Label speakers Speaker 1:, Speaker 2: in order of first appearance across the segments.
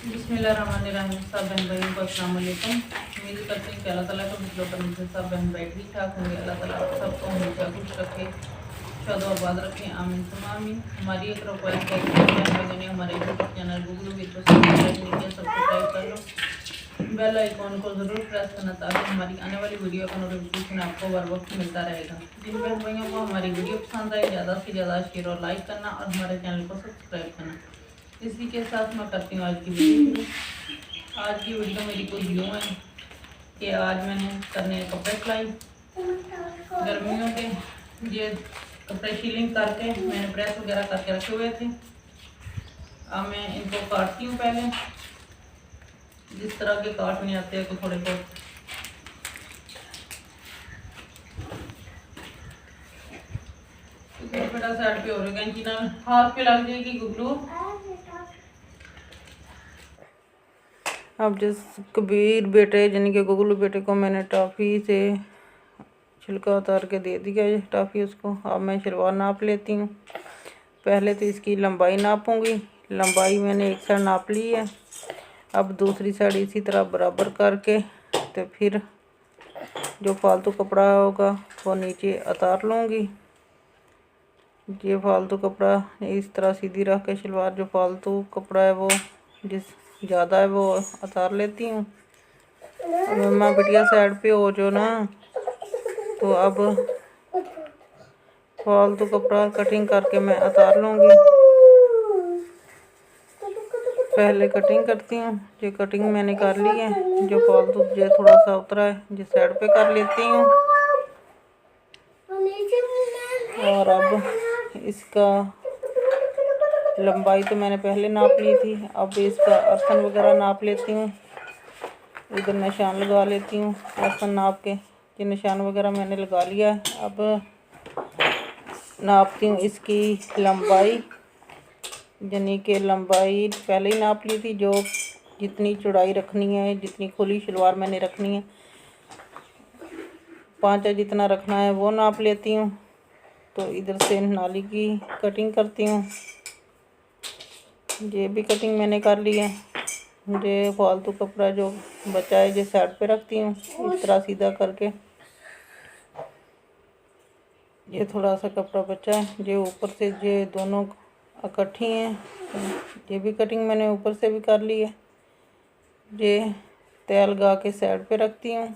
Speaker 1: बिस्मिल्लाहिर्रहमानिर्रहीम। सब बहन भाइयों को अस्सलाम वालेकुम। उम्मीद करते हैं कि अल्लाह ताला का फजल करम से सब बहन भाई ठीक ठाक होंगे। अल्लाह ताला आप सबको हमेशा खुश रखे, शाद आबाद रखें, आमीन सुमा आमीन। हमारी एक रिक्वेस्ट है कि बहन भाइयों ने हमारे यूट्यूब चैनल गूगल विद को सब्सक्राइब नहीं किया, सब्सक्राइब कर लो, बेल आइकॉन को ज़रूर प्रेस करना ताकि हमारी आने वाली वीडियो का नोटिफिकेशन आपको बर वक्त मिलता रहेगा। जिन बहन भाइयों को हमारी वीडियो पसंद आए ज़्यादा से ज़्यादा शेयर और लाइक करना और हमारे चैनल को सब्सक्राइब करना। इसी के साथ मैं करती हूँ आज की वीडियो। आज की वीडियो मेरी कुछ यूँ है कि आज मैंने करने कपड़े सिलाई गर्मियों के, ये कपड़े शीलिंग करके मैंने प्रेस वगैरह करके रखे हुए थे। अब मैं इनको काटती हूँ। पहले जिस तरह के काटने आते हैं तो थोड़े बहुत बेटा साइड पे हो रहा है, ना हाथ पे लग जाएगी गुगलू। अब जिस कबीर बेटे यानी कि गुगलू बेटे को मैंने टॉफ़ी से छिलका उतार के दे दिया है टॉफ़ी उसको। अब मैं शलवार नाप लेती हूँ। पहले तो इसकी लंबाई नापूंगी। लंबाई मैंने एक साइड नाप ली है। अब दूसरी साइड इसी तरह बराबर करके तो फिर जो फालतू कपड़ा होगा वो नीचे उतार लूँगी। ये फालतू कपड़ा इस तरह सीधी रख के शलवार जो फालतू कपड़ा है वो जिस ज़्यादा है वो उतार लेती हूँ। अब मम्मा बिटिया साइड पे हो जो ना, तो अब फालतू कपड़ा कटिंग करके मैं उतार लूँगी। पहले कटिंग करती हूँ। ये कटिंग मैंने कर ली है। जो फालतू जो थोड़ा सा उतरा है जो साइड पे कर लेती हूँ। और अब इसका लंबाई तो मैंने पहले नाप ली थी। अब इसका अर्सन वगैरह नाप लेती हूँ। इधर निशान लगा लेती हूँ अर्सन नाप के। ये निशान वगैरह मैंने लगा लिया है। अब नापती हूँ इसकी लंबाई, यानी कि लंबाई पहले ही नाप ली थी। जो जितनी चौड़ाई रखनी है, जितनी खुली शलवार मैंने रखनी है, पांचा जितना रखना है वो नाप लेती हूँ। तो इधर से नाली की कटिंग करती हूँ। ये भी कटिंग मैंने कर ली है। ये फालतू कपड़ा जो बचा है ये साइड पे रखती हूँ इस तरह सीधा करके। ये थोड़ा सा कपड़ा बचा है जो ऊपर से ये दोनों इकट्ठी हैं। ये भी कटिंग मैंने ऊपर से भी कर ली है। ये तैल लगा के साइड पे रखती हूँ।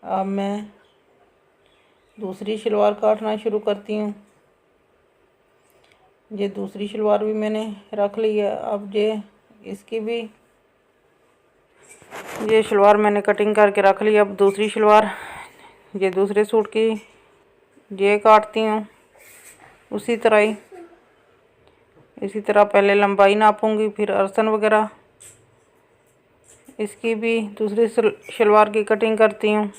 Speaker 1: अब मैं दूसरी शलवार काटना शुरू करती हूँ। ये दूसरी शलवार भी मैंने रख ली है। अब ये इसकी भी ये शलवार मैंने कटिंग करके रख ली। अब दूसरी शलवार ये दूसरे सूट की ये काटती हूँ उसी तरह ही। इसी तरह पहले लंबाई नापूंगी, फिर अर्सन वगैरह। इसकी भी दूसरी शलवार की कटिंग करती हूँ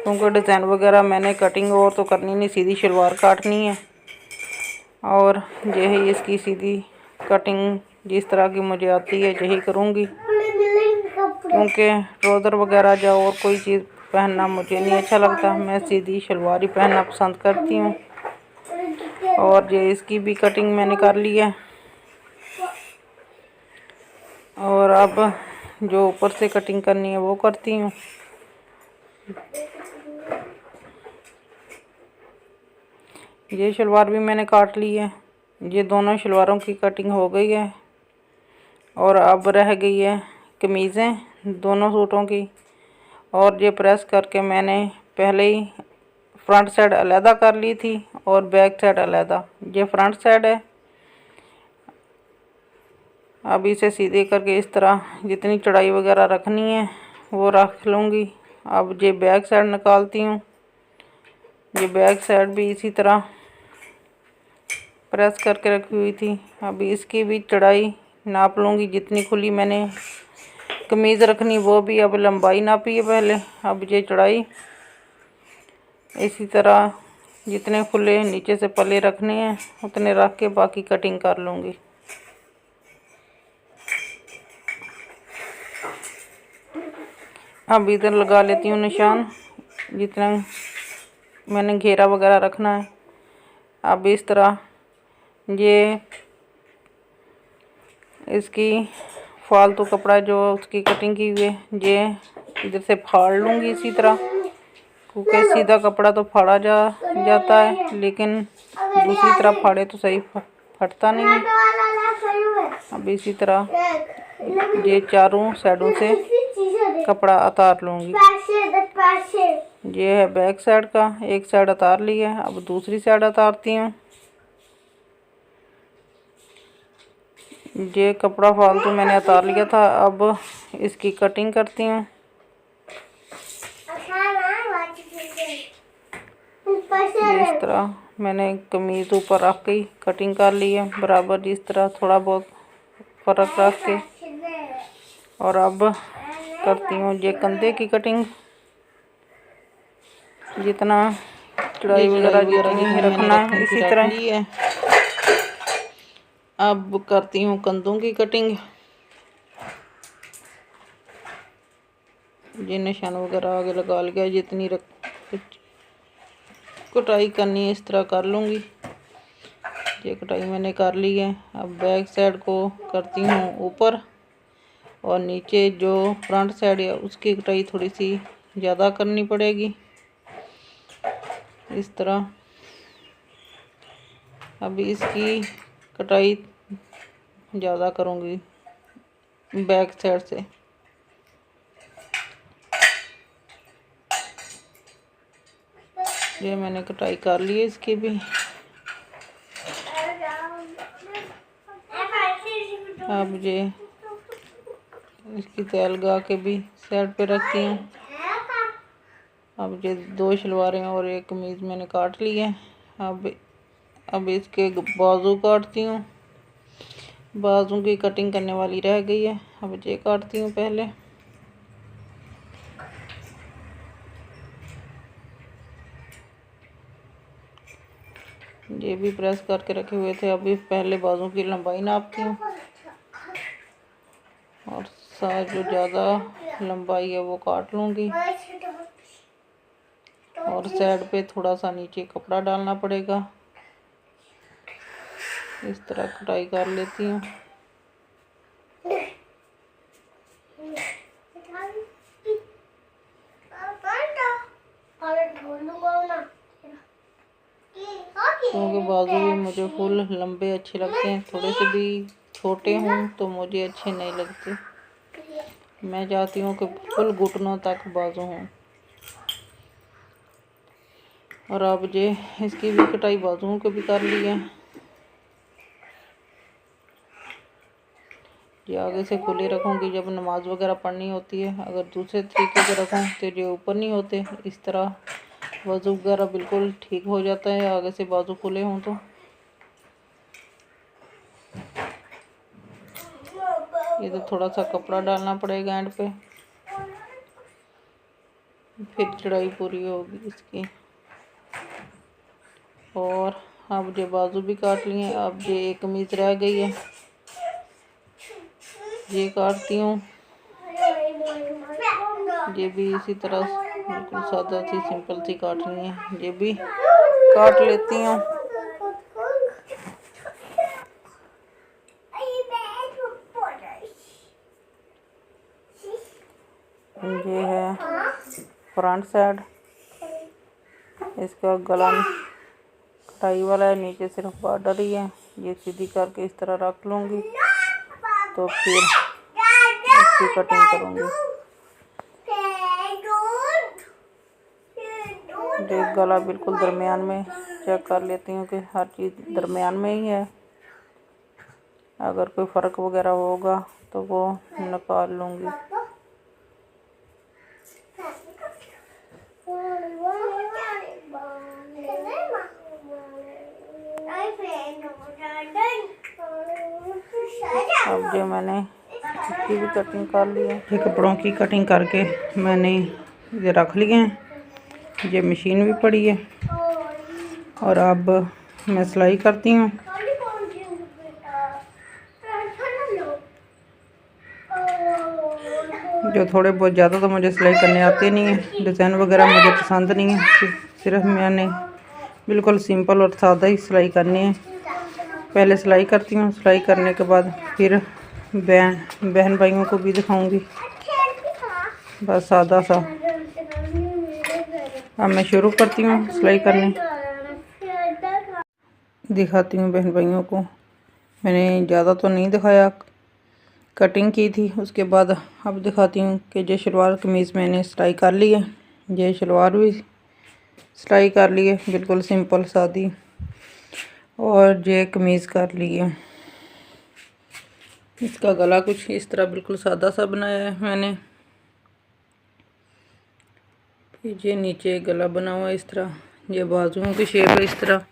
Speaker 1: क्योंकि डिज़ाइन वगैरह मैंने कटिंग और तो करनी नहीं, सीधी शलवार काटनी है। और यही इसकी सीधी कटिंग जिस तरह की मुझे आती है यही करूँगी, क्योंकि ट्राउज़र वगैरह या और कोई चीज़ पहनना मुझे नहीं अच्छा लगता। मैं सीधी शलवार ही पहनना पसंद करती हूँ। और ये इसकी भी कटिंग मैंने कर ली है। और अब जो ऊपर से कटिंग करनी है वो करती हूँ। ये शलवार भी मैंने काट ली है। ये दोनों शलवारों की कटिंग हो गई है। और अब रह गई है कमीज़ें दोनों सूटों की। और ये प्रेस करके मैंने पहले ही फ्रंट साइड अलहदा कर ली थी और बैक साइड अलहदा। ये फ्रंट साइड है। अब इसे सीधे करके इस तरह जितनी चौड़ाई वगैरह रखनी है वो रख लूँगी। अब ये बैक साइड निकालती हूँ। ये बैक साइड भी इसी तरह प्रेस करके रखी हुई थी। अब इसकी भी चौड़ाई नाप लूँगी। जितनी खुली मैंने कमीज़ रखनी वो भी अब लंबाई नापी है पहले। अब ये चौड़ाई इसी तरह जितने खुले नीचे से पल्ले रखने हैं उतने रख के बाकी कटिंग कर लूँगी। अब इधर लगा लेती हूँ निशान जितना मैंने घेरा वगैरह रखना है। अब इस तरह ये इसकी फालतू कपड़ा जो उसकी कटिंग की हुई है ये इधर से फाड़ लूँगी इसी तरह, क्योंकि सीधा कपड़ा तो फाड़ा जाता है, लेकिन दूसरी तरफ फाड़े तो सही फटता नहीं है। अब इसी तरह ये चारों साइडों से कपड़ा उतार लूँगी। ये है बैक साइड का, एक साइड उतार लिया है, अब दूसरी साइड उतारती हूँ। ये कपड़ा फालतू मैंने उतार लिया था, अब इसकी कटिंग करती हूँ। इस तरह मैंने कमीज ऊपर रख के कटिंग कर ली है बराबर, इस तरह थोड़ा बहुत फर्क रख के। और अब करती हूँ ये कंधे की कटिंग। जितना चढ़ाई वगैरह जितनी रखना है इसी तरह ही है। अब करती हूँ कंधों की कटिंग। ये निशान वगैरह आगे लगा लिया, जितनी कटाई करनी है इस तरह कर लूँगी। ये कटाई मैंने कर ली है। अब बैक साइड को करती हूँ ऊपर, और नीचे जो फ्रंट साइड है उसकी कटाई थोड़ी सी ज़्यादा करनी पड़ेगी इस तरह। अभी इसकी कटाई ज़्यादा करूँगी बैक साइड से। ये मैंने कटाई कर ली है इसकी भी। अब ये इसकी तैल लगा के भी साइड पे रखती हूँ। अब ये दो शलवारें और एक कमीज मैंने काट ली है। अब इसके बाजू काटती हूँ। बाजू की कटिंग करने वाली रह गई है, अब ये काटती हूँ पहले। ये भी प्रेस करके रखे हुए थे। अभी पहले बाजू की लंबाई नापती हूँ, और साइड जो ज़्यादा लंबाई है वो काट लूँगी। और साइड पे थोड़ा सा नीचे कपड़ा डालना पड़ेगा, इस तरह कटाई कर लेती हूँ। क्योंकि बाजू भी मुझे फुल लंबे अच्छे लगते हैं, थोड़े से भी छोटे हों तो मुझे अच्छे नहीं लगते। मैं चाहती हूँ कि फुल घुटनों तक बाजू हों। और अब ये इसकी भी कटाई बाजुओं को भी कर ली है। ये आगे से खुले रखूँगी जब नमाज वगैरह पढ़नी होती है। अगर दूसरे तरीके से रखूँ तो ये ऊपर नहीं होते, इस तरह बाजू वगैरह बिल्कुल ठीक हो जाता है आगे से बाजू खुले हों तो। ये तो थोड़ा सा कपड़ा डालना पड़ेगा एंड पे, फिर चढ़ाई पूरी होगी इसकी। और अब ये बाजू भी काट लिए। अब ये एक कमीज रह गई है, ये काटती हूँ। ये भी इसी तरह बिल्कुल सादा सी सिंपल सी काटनी है, ये भी काट लेती हूँ। ये है फ्रंट साइड, इसका गला कटाई वाला है, नीचे सिर्फ बॉर्डर ही है। ये सीधी करके इस तरह रख लूँगी, तो फिर इसकी कटिंग करूँगी। ये गला बिल्कुल दरमियान में चेक कर लेती हूँ कि हर चीज़ दरमियान में ही है। अगर कोई फ़र्क वगैरह होगा तो वो निकाल लूँगी। अब जो मैंने इसकी भी कटिंग कर ली है, ये कपड़ों की कटिंग करके मैंने ये रख लिए हैं। ये मशीन भी पड़ी है, और अब मैं सिलाई करती हूँ। जो थोड़े बहुत ज़्यादा तो मुझे सिलाई करने आते नहीं है, डिज़ाइन वगैरह मुझे पसंद नहीं है, सिर्फ मैंने बिल्कुल सिंपल और सादा ही सिलाई करनी है। पहले सिलाई करती हूँ, सिलाई करने के बाद फिर बहन भाइयों को भी दिखाऊंगी। बस सादा सा। अब मैं शुरू करती हूँ सिलाई करने, दिखाती हूँ बहन भाइयों को। मैंने ज़्यादा तो नहीं दिखाया, कटिंग की थी। उसके बाद अब दिखाती हूँ कि ये शलवार कमीज़ मैंने सिलाई कर ली है। ये शलवार भी सिलाई कर ली है, बिल्कुल सिंपल सादी। और ये कमीज़ कर ली है। इसका गला कुछ इस तरह बिल्कुल सादा सा बनाया है मैंने। ये नीचे गला बना हुआ है इस तरह। ये बाजुओं की शेप है इस तरह।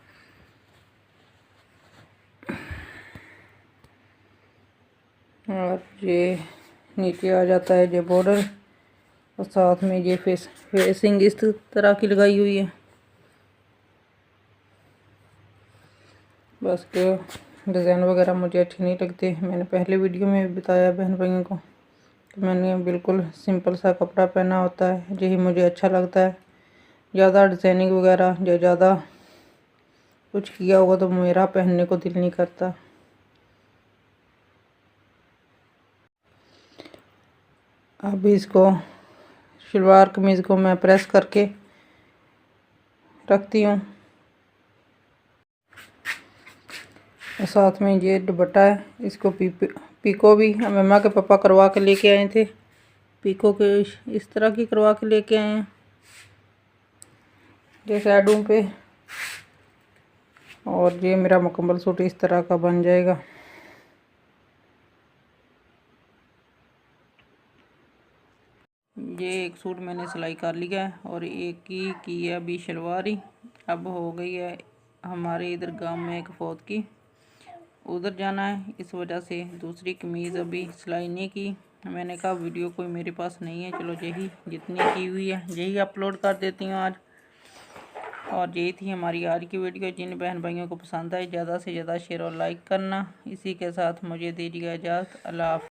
Speaker 1: और ये नीचे आ जाता है ये बॉर्डर, और साथ में ये फेसिंग इस तरह की लगाई हुई है। बस के डिज़ाइन वगैरह मुझे अच्छे नहीं लगते। मैंने पहले वीडियो में भी बताया बहन भाइयों को कि मैंने बिल्कुल सिंपल सा कपड़ा पहना होता है, यही मुझे अच्छा लगता है। ज़्यादा डिज़ाइनिंग वगैरह या ज़्यादा कुछ किया होगा तो मेरा पहनने को दिल नहीं करता। अब इसको शलवार कमीज़ को मैं प्रेस करके रखती हूँ। साथ में ये दुपट्टा है, इसको पीको भी मम्मा के पापा करवा के लेके आए थे। पीको के इस तरह की करवा के लेके आए हैं ये साइडों पे। और ये मेरा मुकम्मल सूट इस तरह का बन जाएगा। ये एक सूट मैंने सिलाई कर लिया है और एक की है अभी शलवार ही। अब हो गई है हमारे इधर गांव में एक फौत की, उधर जाना है, इस वजह से दूसरी कमीज़ अभी सिलाई नहीं की। मैंने कहा वीडियो कोई मेरे पास नहीं है, चलो यही जितनी की हुई है यही अपलोड कर देती हूँ आज। और यही थी हमारी आज की वीडियो। जिन बहन भाइयों को पसंद आए ज़्यादा से ज़्यादा शेयर और लाइक करना। इसी के साथ मुझे दीजिएगा इजाज़त। अल्लाह हाफ़िज़।